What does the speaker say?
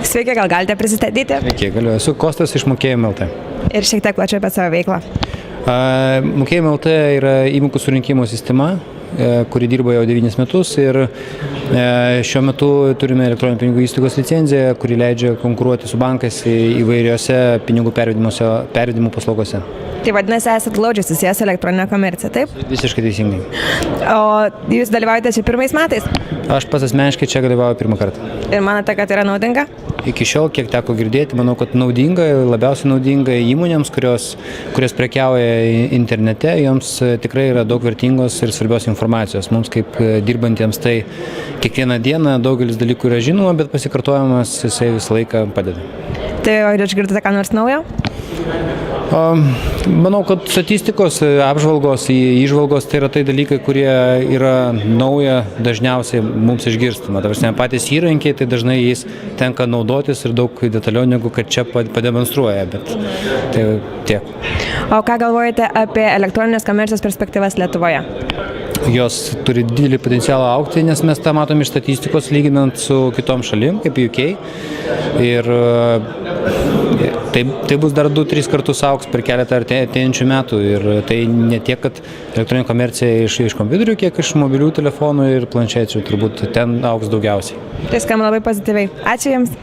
Sveiki, gal galite prisistatyti? Sveiki, galiu. Esu Kostas iš Mokėjimo LT. Ir šiek tiek plačiau apie savo veiklą. Mokėjimo LT yra įmokų surinkimo sistema, kuri dirba jau 9 metus ir šiuo metu turime elektroninių pinigų įstaigos licenciją, kuri leidžia konkuruoti su bankais įvairiose pinigų pervedimo paslaugose. Tai vadinasi, esate glaudžiai susijęs su elektroninė komercija, taip? Visiškai teisingai. O jūs dalyvaujate čia pirmais metais? Aš pats asmeniškai čia dalyvauju pirmą kartą. Ir manote, kad yra naudinga? Iki šiol, kiek teko girdėti, manau, kad naudinga, labiausiai naudinga įmonėms, kurios prekiauja internete, joms tikrai yra daug vertingos ir svarbios informacijos. Mums kaip dirbantiems tai kiekvieną dieną daugelis dalykų yra žinoma, bet pasikartojimas jisai visą laiką padeda. Tai ar išgirdote ką nors naujo? Manau, kad statistikos, apžvalgos, įžvalgos tai yra tai dalykai, kurie yra nauja dažniausiai mums išgirstama. Patys įrankiai, tai dažnai jais tenka naudotis ir daug detaliau negu kad čia pademonstruoja, bet tai tiek. O ką galvojate apie elektroninės komercijos perspektyvas Lietuvoje? Jos turi didelį potencialą augti, nes mes tą matom iš statistikos lyginant su kitom šalim, kaip UK. Ir tai bus dar 2-3 kartus augs per keletą ateinančių metų. Ir tai ne tiek, kad elektroninė komercija iš kompiuterių, kiek iš mobilių telefonų ir planšečių, turbūt ten augs daugiausiai. Tai skamba labai pozityviai. Ačiū Jums.